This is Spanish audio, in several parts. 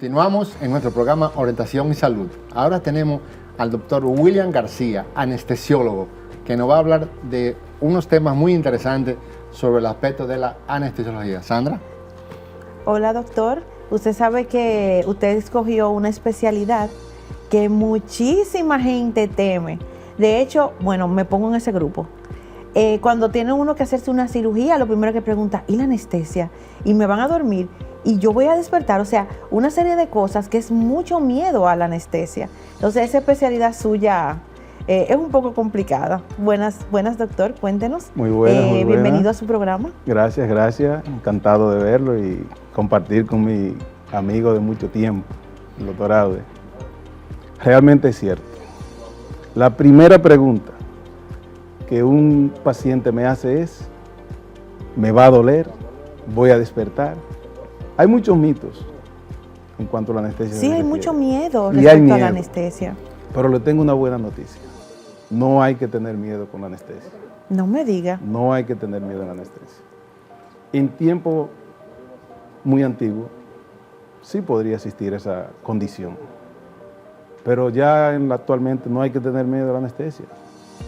Continuamos en nuestro programa Orientación y Salud. Ahora tenemos al doctor William García, anestesiólogo, que nos va a hablar de unos temas muy interesantes sobre el aspecto de la anestesiología. Sandra. Hola, doctor. Usted sabe que usted escogió una especialidad que muchísima gente teme. De hecho, bueno, me pongo en ese grupo. Cuando tiene uno que hacerse una cirugía, lo primero que pregunta, ¿y la anestesia? ¿Y me van a dormir? ¿Y yo voy a despertar? O sea, una serie de cosas que es mucho miedo a la anestesia. Entonces, esa especialidad suya es un poco complicada. Buenas, doctor, cuéntenos. Muy buenas, muy bienvenido buenas. a su programa. Gracias. Encantado de verlo y compartir con mi amigo de mucho tiempo, el doctor Aude. Realmente es cierto. La primera pregunta que un paciente me hace es, ¿me va a doler? ¿Voy a despertar? Hay muchos mitos en cuanto a la anestesia. Sí, hay mucho miedo Y hay respecto miedo, a la anestesia. Pero le tengo una buena noticia. No hay que tener miedo con la anestesia. No me diga. No hay que tener miedo a la anestesia. En tiempo muy antiguo, sí podría existir esa condición. Pero ya actualmente no hay que tener miedo a la anestesia.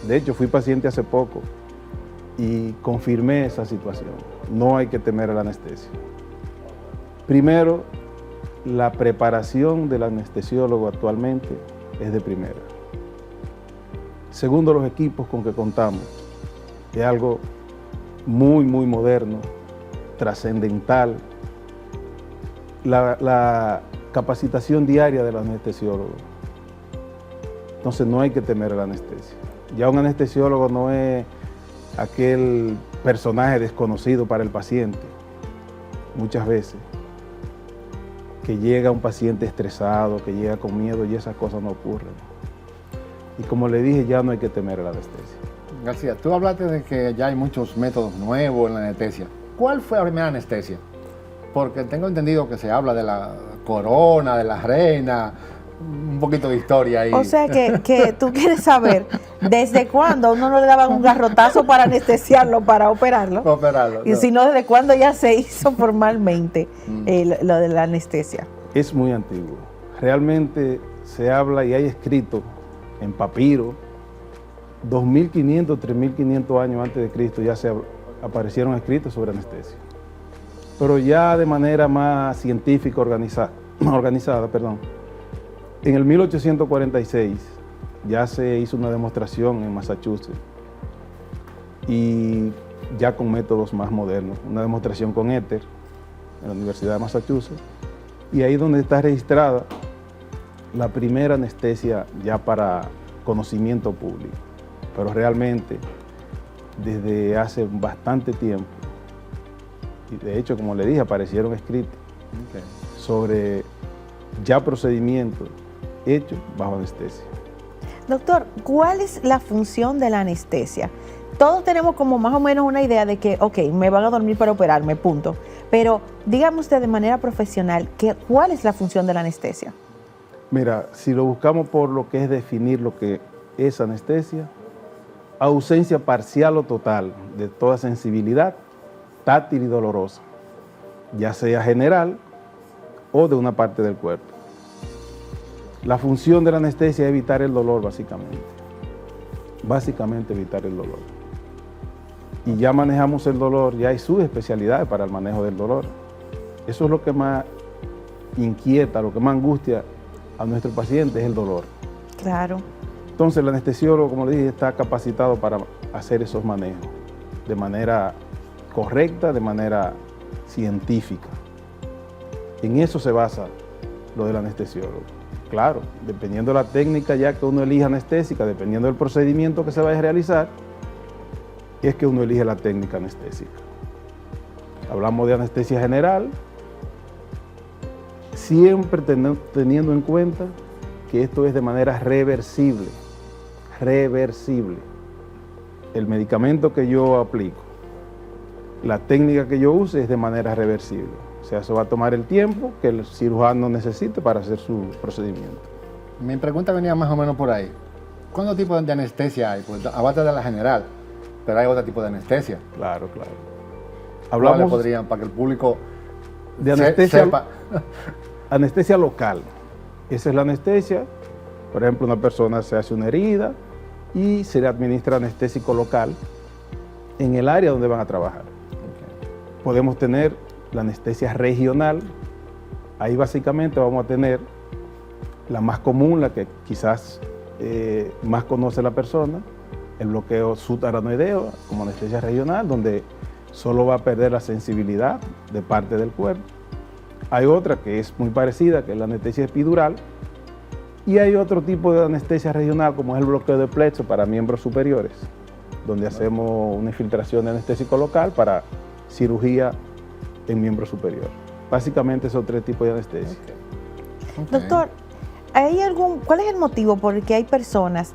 De hecho, fui paciente hace poco y confirmé esa situación. No hay que temer a la anestesia. Primero, la preparación del anestesiólogo actualmente es de primera. Segundo, los equipos con que contamos. Es algo muy, muy moderno, trascendental. La capacitación diaria del anestesiólogo. Entonces no hay que temer a la anestesia. Ya un anestesiólogo no es aquel personaje desconocido para el paciente, muchas veces, que llega un paciente estresado, que llega con miedo y esas cosas no ocurren. Y como le dije, ya no hay que temer a la anestesia. García, tú hablaste de que ya hay muchos métodos nuevos en la anestesia. ¿Cuál fue la primera anestesia? Porque tengo entendido que se habla de la corona, de la reina, un poquito de historia ahí. O sea que tú quieres saber desde cuándo a uno no le daban un garrotazo para anestesiarlo, para operarlo. Y no. sino desde cuándo ya se hizo formalmente lo de la anestesia. Es muy antiguo. Realmente se habla y hay escrito en papiro, 2.500, 3.500 años antes de Cristo ya aparecieron escritos sobre anestesia. Pero ya de manera más científica organizada, en el 1846 ya se hizo una demostración en Massachusetts y ya con métodos más modernos, una demostración con éter en la Universidad de Massachusetts, y ahí donde está registrada la primera anestesia ya para conocimiento público. Pero realmente desde hace bastante tiempo, y de hecho, como le dije, aparecieron escritos sobre ya procedimientos hechos bajo anestesia. Doctor, ¿cuál es la función de la anestesia? Todos tenemos como más o menos una idea de que, ok, me van a dormir para operarme, punto. Pero dígame usted de manera profesional, ¿cuál es la función de la anestesia? Mira, si lo buscamos por lo que es definir lo que es anestesia, ausencia parcial o total de toda sensibilidad táctil y dolorosa, ya sea general o de una parte del cuerpo. La función de la anestesia es evitar el dolor, básicamente. Básicamente evitar el dolor. Y ya manejamos el dolor, ya hay sus especialidades para el manejo del dolor. Eso es lo que más inquieta, lo que más angustia a nuestro paciente, es el dolor. Claro. Entonces el anestesiólogo, como le dije, está capacitado para hacer esos manejos de manera correcta, de manera científica. En eso se basa lo del anestesiólogo. Claro, dependiendo de la técnica ya que uno elija anestésica, dependiendo del procedimiento que se vaya a realizar, es que uno elige la técnica anestésica. Hablamos de anestesia general, siempre teniendo en cuenta que esto es de manera reversible. Reversible. El medicamento que yo aplico, la técnica que yo use es de manera reversible. O sea, eso va a tomar el tiempo que el cirujano necesite para hacer su procedimiento. Mi pregunta venía más o menos por ahí. ¿Cuántos tipos de anestesia hay? Pues aparte de la general, pero hay otro tipo de anestesia. Claro, claro. ¿Cuáles podrían, para que el público de anestesia, sepa? Anestesia local. Esa es la anestesia. Por ejemplo, una persona se hace una herida y se le administra anestésico local en el área donde van a trabajar. Okay. Podemos tener la anestesia regional. Ahí básicamente vamos a tener la más común, la que quizás más conoce la persona, el bloqueo subaracnoideo como anestesia regional, donde solo va a perder la sensibilidad de parte del cuerpo. Hay otra que es muy parecida, que es la anestesia epidural, y hay otro tipo de anestesia regional, como es el bloqueo de plexo para miembros superiores, donde hacemos una infiltración de anestésico local para cirugía en miembro superior. Básicamente esos 3 tipos de anestesia. Okay. Okay. Doctor, ¿cuál es el motivo por el que hay personas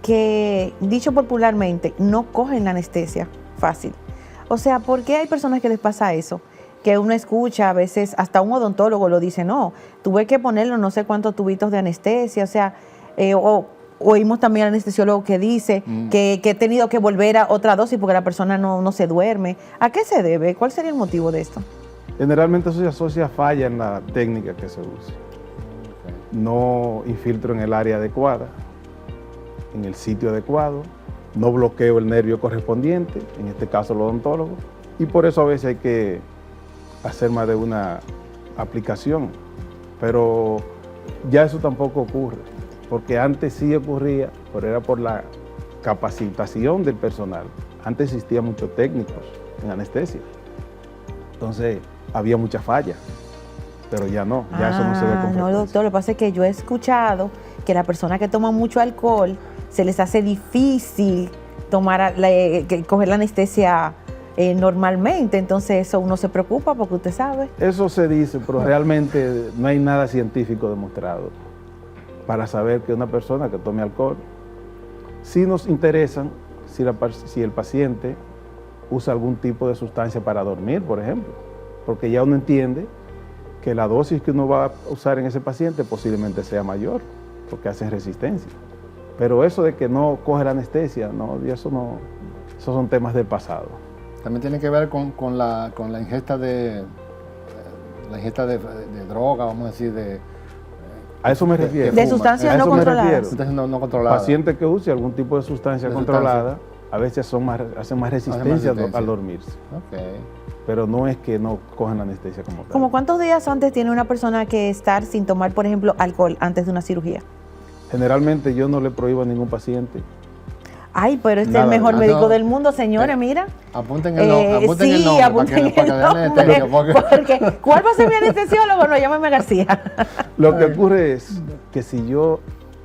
que, dicho popularmente, no cogen la anestesia fácil? O sea, ¿por qué hay personas que les pasa eso? Que uno escucha, a veces hasta un odontólogo lo dice, no, tuve que ponerlo no sé cuántos tubitos de anestesia, o sea, oímos también al anestesiólogo que dice que he tenido que volver a otra dosis porque la persona no se duerme. ¿A qué se debe? ¿Cuál sería el motivo de esto? Generalmente eso se asocia a falla en la técnica que se use. No infiltro en el área adecuada, en el sitio adecuado, no bloqueo el nervio correspondiente, en este caso el odontólogo, y por eso a veces hay que hacer más de una aplicación, pero ya eso tampoco ocurre, porque antes sí ocurría, pero era por la capacitación del personal. Antes existían muchos técnicos en anestesia, entonces había mucha falla, pero ya no, ya eso no se ve con frecuencia. No, doctor, lo que pasa es que yo he escuchado que las personas que toman mucho alcohol se les hace difícil coger la anestesia normalmente, entonces eso uno se preocupa porque usted sabe. Eso se dice, pero realmente no hay nada científico demostrado para saber que una persona que tome alcohol. Sí nos interesan si el paciente usa algún tipo de sustancia para dormir, por ejemplo, porque ya uno entiende que la dosis que uno va a usar en ese paciente posiblemente sea mayor, porque hacen resistencia. Pero eso de que no coge la anestesia, no, y eso no, esos son temas del pasado. También tiene que ver con la ingesta de droga, vamos a decir, a eso me refiero. De sustancias no controladas. Sustancias no controladas. Pacientes que usen algún tipo de sustancia controlada, a veces hacen más resistencia al dormirse. Okay. Pero no es que no cojan la anestesia como tal. ¿Cómo cuántos días antes tiene una persona que estar sin tomar, por ejemplo, alcohol antes de una cirugía? Generalmente yo no le prohíbo a ningún paciente. Ay, pero este es el mejor médico del mundo, señores, mira. Apunten el nombre apunten el nombre, porque ¿cuál va a ser mi anestesiólogo? No, llámame a García. Lo que ocurre es que si yo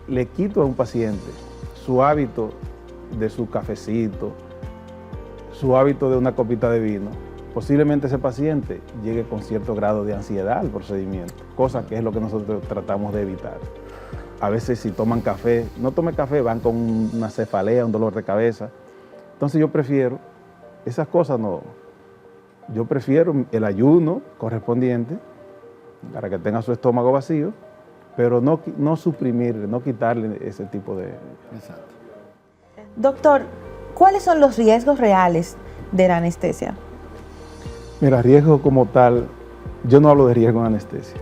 le quito a un paciente su hábito de su cafecito, su hábito de una copita de vino, posiblemente ese paciente llegue con cierto grado de ansiedad al procedimiento, cosa que es lo que nosotros tratamos de evitar. A veces si toman café, no tomen café, van con una cefalea, un dolor de cabeza. Entonces yo prefiero, esas cosas no, yo prefiero el ayuno correspondiente para que tenga su estómago vacío, pero no suprimirle, no quitarle ese tipo de... Exacto. Doctor, ¿cuáles son los riesgos reales de la anestesia? Mira, riesgo como tal, yo no hablo de riesgo en anestesia.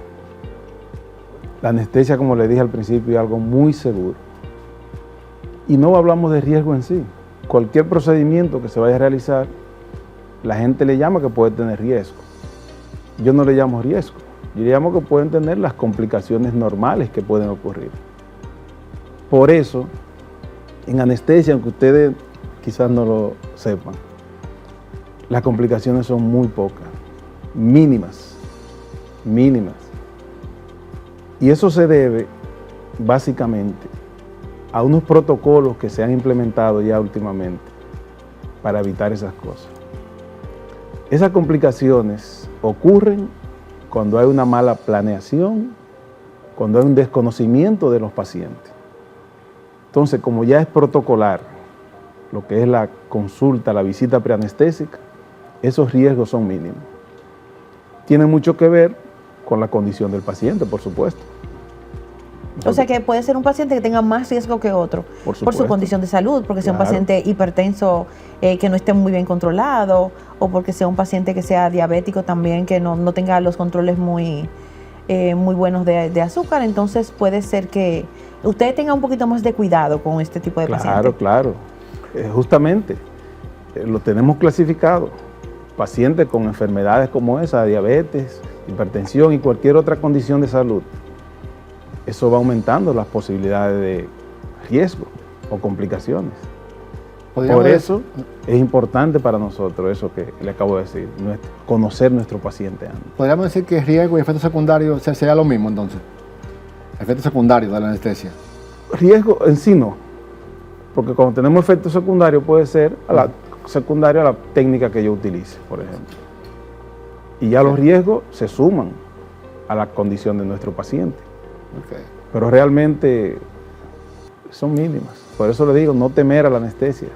La anestesia, como le dije al principio, es algo muy seguro. Y no hablamos de riesgo en sí. Cualquier procedimiento que se vaya a realizar, la gente le llama que puede tener riesgo. Yo no le llamo riesgo. Yo le llamo que pueden tener las complicaciones normales que pueden ocurrir. Por eso, en anestesia, aunque ustedes quizás no lo sepan, las complicaciones son muy pocas, mínimas. Y eso se debe básicamente a unos protocolos que se han implementado ya últimamente para evitar esas cosas. Esas complicaciones ocurren cuando hay una mala planeación, cuando hay un desconocimiento de los pacientes. Entonces, como ya es protocolar lo que es la consulta, la visita preanestésica, esos riesgos son mínimos. Tiene mucho que ver con la condición del paciente, por supuesto. O sea que puede ser un paciente que tenga más riesgo que otro por su condición de salud, porque sea un paciente hipertenso que no esté muy bien controlado, o porque sea un paciente que sea diabético también, que no tenga los controles muy muy buenos de azúcar, entonces puede ser que ustedes tengan un poquito más de cuidado con este tipo de pacientes. Claro. Justamente, lo tenemos clasificado. Pacientes con enfermedades como esa, diabetes, hipertensión y cualquier otra condición de salud, eso va aumentando las posibilidades de riesgo o complicaciones. Por eso es importante para nosotros eso que le acabo de decir, conocer nuestro paciente antes. ¿Podríamos decir que riesgo y efecto secundario sería lo mismo entonces? Efecto secundario de la anestesia. Riesgo en sí no, porque cuando tenemos efecto secundario puede ser secundario a la técnica que yo utilice, por ejemplo. Y ya los riesgos se suman a la condición de nuestro paciente. Pero realmente son mínimas. Por eso le digo, no temer a la anestesia.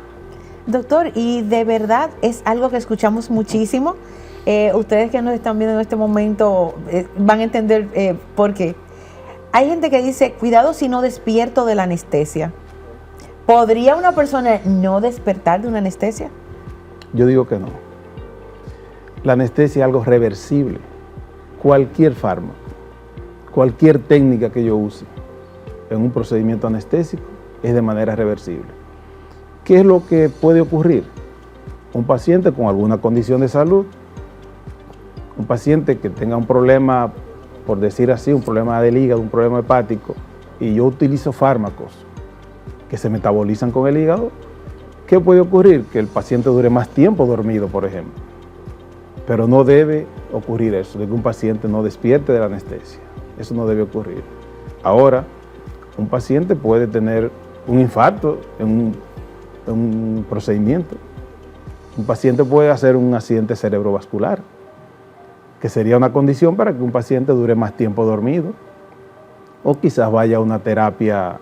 Doctor, y de verdad es algo que escuchamos muchísimo. Ustedes que nos están viendo en este momento van a entender por qué. Hay gente que dice, cuidado si no despierto de la anestesia. ¿Podría una persona no despertar de una anestesia? Yo digo que no. La anestesia es algo reversible. Cualquier fármaco, cualquier técnica que yo use en un procedimiento anestésico es de manera reversible. ¿Qué es lo que puede ocurrir? Un paciente con alguna condición de salud, un paciente que tenga un problema, por decir así, un problema del hígado, un problema hepático, y yo utilizo fármacos que se metabolizan con el hígado, ¿qué puede ocurrir? Que el paciente dure más tiempo dormido, por ejemplo. Pero no debe ocurrir eso, de que un paciente no despierte de la anestesia. Eso no debe ocurrir. Ahora, un paciente puede tener un infarto en un procedimiento. Un paciente puede hacer un accidente cerebrovascular, que sería una condición para que un paciente dure más tiempo dormido, o quizás vaya a una terapia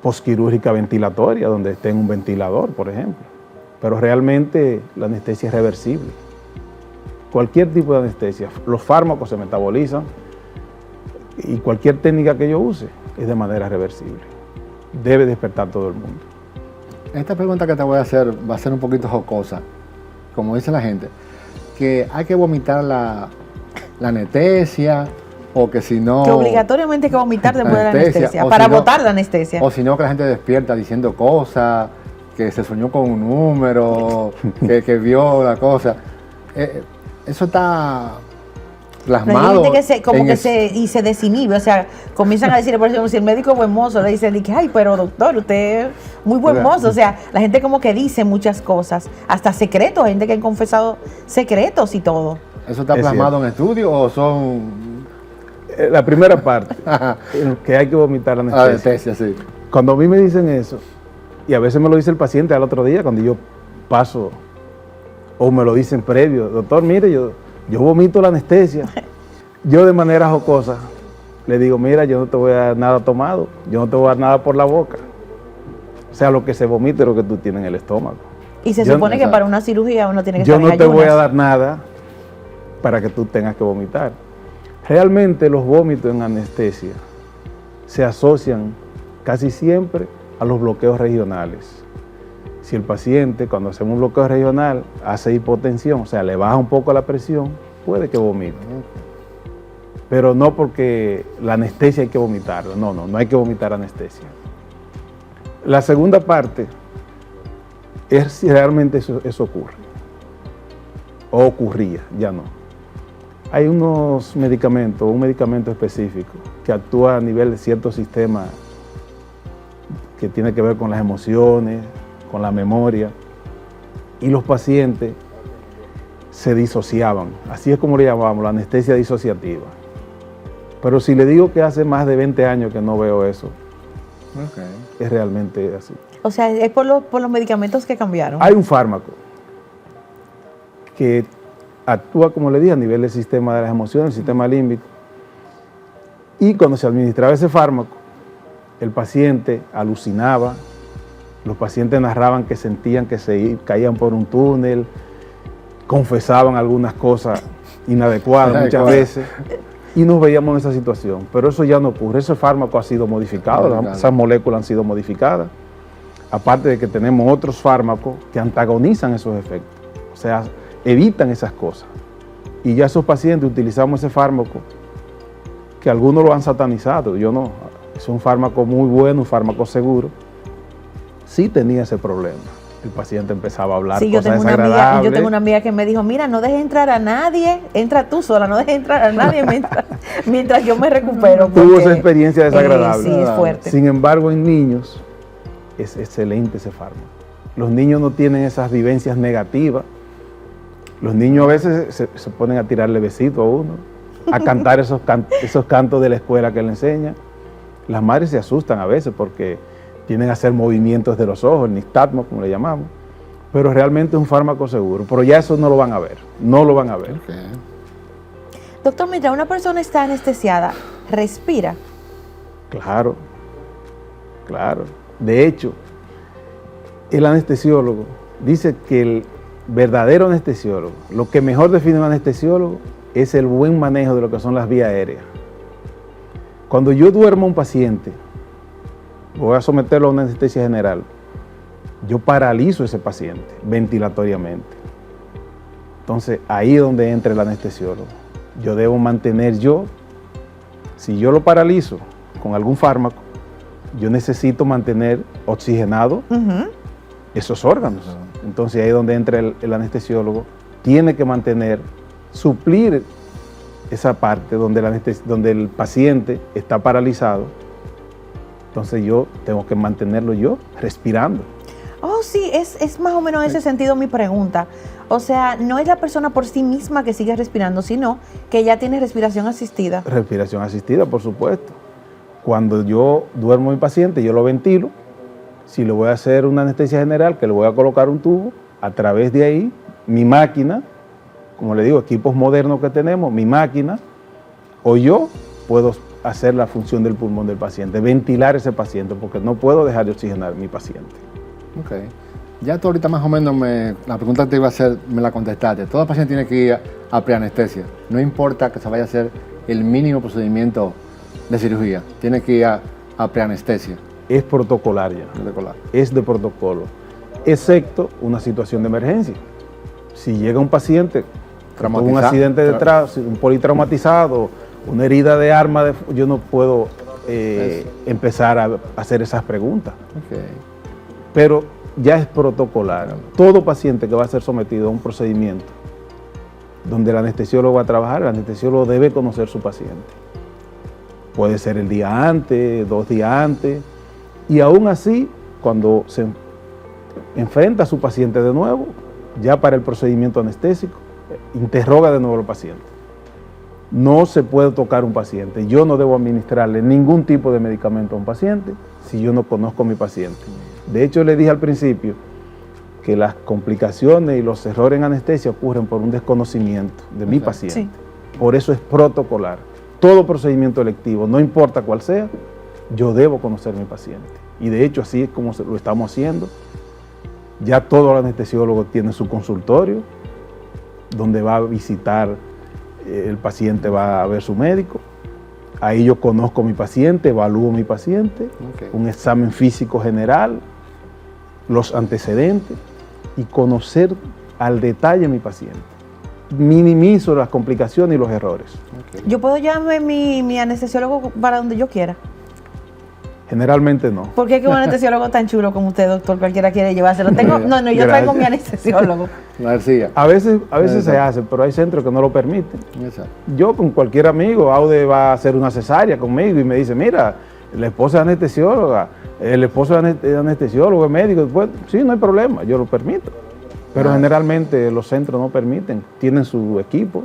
posquirúrgica ventilatoria, donde esté en un ventilador, por ejemplo. Pero realmente la anestesia es reversible. Cualquier tipo de anestesia, los fármacos se metabolizan y cualquier técnica que yo use es de manera reversible. Debe despertar todo el mundo. Esta pregunta que te voy a hacer va a ser un poquito jocosa, como dice la gente, que hay que vomitar la anestesia, o que si no... Que obligatoriamente hay que vomitar después de la anestesia, para botar la anestesia. O si no, que la gente despierta diciendo cosas, que se soñó con un número, que vio la cosa. Eso está plasmado. Hay gente que se desinhibe, o sea, comienzan a decir, por ejemplo, si el médico es buen mozo, le dicen, ay, pero doctor, usted es muy buen mozo. O sea, la gente como que dice muchas cosas, hasta secretos, gente que han confesado secretos y todo. ¿Eso está plasmado en estudio o son...? La primera parte, que hay que vomitar la anestesia. Sí. Cuando a mí me dicen eso, y a veces me lo dice el paciente al otro día, cuando yo paso, o me lo dicen previo, doctor, mire, yo vomito la anestesia. Yo de manera jocosa le digo, mira, yo no te voy a dar nada tomado, yo no te voy a dar nada por la boca. O sea, lo que se vomite es lo que tú tienes en el estómago. Y se supone que para una cirugía uno tiene que estar en ayunas. Yo no te voy a dar nada para que tú tengas que vomitar. Realmente los vómitos en anestesia se asocian casi siempre a los bloqueos regionales. Si el paciente, cuando hacemos un bloqueo regional, hace hipotensión, o sea, le baja un poco la presión, puede que vomite. Pero no porque la anestesia hay que vomitarla, no hay que vomitar anestesia. La segunda parte es si realmente eso ocurre, o ocurría, ya no. Hay unos medicamentos, un medicamento específico que actúa a nivel de cierto sistema que tiene que ver con las emociones, con la memoria, y los pacientes se disociaban. Así es como le llamamos, la anestesia disociativa. Pero si le digo que hace más de 20 años que no veo eso, es realmente así. O sea, es por los medicamentos que cambiaron. Hay un fármaco que actúa, como le dije, a nivel del sistema de las emociones, el sistema límbico. Y cuando se administraba ese fármaco, el paciente alucinaba, los pacientes narraban que sentían que se caían por un túnel, confesaban algunas cosas inadecuadas muchas veces, y nos veíamos en esa situación. Pero eso ya no ocurre, ese fármaco ha sido modificado, esas moléculas han sido modificadas, aparte de que tenemos otros fármacos que antagonizan esos efectos, o sea, evitan esas cosas. Y ya esos pacientes utilizamos ese fármaco que algunos lo han satanizado, yo no. Es un fármaco muy bueno, un fármaco seguro. Sí tenía ese problema. El paciente empezaba a hablar cosas desagradables. Yo tengo una amiga que me dijo, mira, no dejes entrar a nadie, entra tú sola, no dejes entrar a nadie mientras yo me recupero. Tuvo esa experiencia desagradable. Sí, es fuerte. Sin embargo, en niños es excelente ese fármaco. Los niños no tienen esas vivencias negativas. Los niños a veces se ponen a tirarle besitos a uno, a cantar esos cantos de la escuela que le enseñan. Las madres se asustan a veces porque tienen que hacer movimientos de los ojos, el nixtambo, como le llamamos, pero realmente es un fármaco seguro. Pero ya eso no lo van a ver, no lo van a ver. Okay. Doctor, mientras una persona está anestesiada, ¿respira? Claro, claro. De hecho, el anestesiólogo dice que el verdadero anestesiólogo, lo que mejor define un anestesiólogo es el buen manejo de lo que son las vías aéreas. Cuando yo duermo a un paciente, voy a someterlo a una anestesia general, yo paralizo a ese paciente ventilatoriamente. Entonces, ahí es donde entra el anestesiólogo. Yo debo mantener si yo lo paralizo con algún fármaco, yo necesito mantener oxigenado esos órganos. Entonces, ahí es donde entra el anestesiólogo. Tiene que suplir esa parte donde el paciente está paralizado. Entonces yo tengo que mantenerlo respirando. Oh, sí, es más o menos en ese sentido mi pregunta. O sea, no es la persona por sí misma que sigue respirando, sino que ya tiene respiración asistida. Respiración asistida, por supuesto. Cuando yo duermo a mi paciente, yo lo ventilo. Si le voy a hacer una anestesia general, que le voy a colocar un tubo, a través de ahí, mi máquina, como le digo, equipos modernos que tenemos, mi máquina, o yo puedo hacer la función del pulmón del paciente, ventilar ese paciente, porque no puedo dejar de oxigenar a mi paciente. Ok. Ya tú ahorita más o menos la pregunta que te iba a hacer, me la contestaste. Todo paciente tiene que ir a preanestesia. No importa que se vaya a hacer el mínimo procedimiento de cirugía, tiene que ir a preanestesia. Es protocolar ya. Es de protocolo, excepto una situación de emergencia. Si llega un paciente con un accidente detrás, un politraumatizado, una herida de arma, yo no puedo empezar a hacer esas preguntas. Okay. Pero ya es protocolar. Todo paciente que va a ser sometido a un procedimiento donde el anestesiólogo va a trabajar, el anestesiólogo debe conocer su paciente. Puede ser el día antes, 2 días antes, y aún así, cuando se enfrenta a su paciente de nuevo, ya para el procedimiento anestésico, interroga de nuevo al paciente. No se puede tocar un paciente. Yo no debo administrarle ningún tipo de medicamento a un paciente si yo no conozco a mi paciente. De hecho, le dije al principio que las complicaciones y los errores en anestesia ocurren por un desconocimiento de mi paciente. Sí. Por eso es protocolar. Todo procedimiento electivo, no importa cuál sea, yo debo conocer a mi paciente. Y de hecho, así es como lo estamos haciendo. Ya todo el anestesiólogo tiene su consultorio, donde va a visitar, el paciente va a ver su médico. Ahí yo conozco a mi paciente, evalúo a mi paciente, un examen físico general, los antecedentes y conocer al detalle a mi paciente. Minimizo las complicaciones y los errores. ¿Yo puedo llevarme mi anestesiólogo para donde yo quiera? Generalmente no. ¿Por qué es que un anestesiólogo tan chulo como usted, doctor, cualquiera quiere llevárselo? Yo traigo mi anestesiólogo. García. A veces se hace, pero hay centros que no lo permiten. Exacto. Yo con cualquier amigo, Aude va a hacer una cesárea conmigo y me dice, mira, la esposa es anestesióloga, el esposo es anestesiólogo, es médico. Pues, sí, no hay problema, yo lo permito. Pero generalmente los centros no permiten, tienen su equipo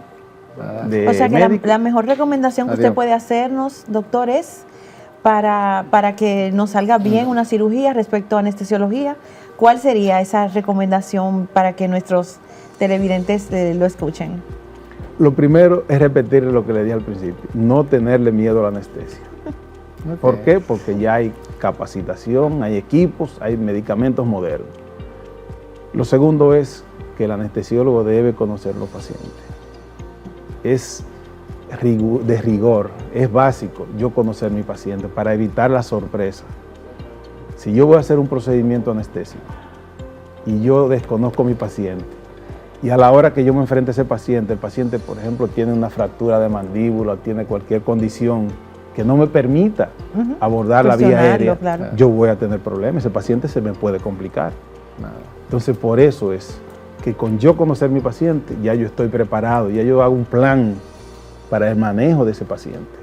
de O sea que médicos. la mejor recomendación que usted puede hacernos, doctor, es para que nos salga bien una cirugía respecto a anestesiología. ¿Cuál sería esa recomendación para que nuestros televidentes lo escuchen? Lo primero es repetir lo que le dije al principio, no tenerle miedo a la anestesia. ¿Por qué? Porque ya hay capacitación, hay equipos, hay medicamentos modernos. Lo segundo es que el anestesiólogo debe conocer los pacientes. Es de rigor, es básico yo conocer mi paciente para evitar la sorpresa. Si yo voy a hacer un procedimiento anestésico y yo desconozco a mi paciente Y a la hora que yo me enfrente a ese paciente, el paciente, por ejemplo, tiene una fractura de mandíbula, tiene cualquier condición que no me permita abordar la vía aérea, claro. yo voy a tener problemas, ese paciente se me puede complicar. Entonces, por eso es que con yo conocer mi paciente, ya yo estoy preparado, ya yo hago un plan para el manejo de ese paciente.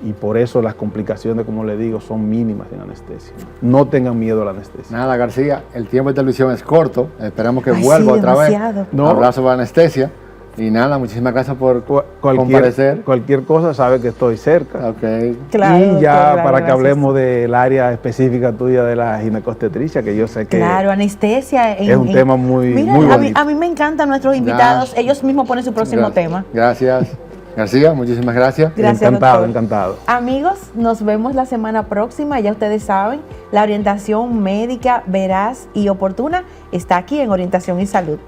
Y por eso las complicaciones, como le digo, son mínimas en anestesia. No tengan miedo a la anestesia. Nada, García, el tiempo de televisión es corto. Esperamos que Ay, vuelva sí, otra demasiado. vez. No. Abrazo para anestesia. Y nada, muchísimas gracias por comparecer. Cualquier cosa sabe que estoy cerca. Ok. Claro, y doctor, ya claro, para que gracias. hablemos del área específica tuya de la ginecobstetricia, que yo sé que Claro, anestesia. es un tema muy, Mira, muy a bonito. mí me encantan nuestros invitados. Ellos mismos ponen su próximo tema. Gracias. García, muchísimas gracias. Gracias, Encantado, doctor. encantado. Amigos, nos vemos la semana próxima. Ya ustedes saben, la orientación médica veraz y oportuna está aquí en Orientación y Salud.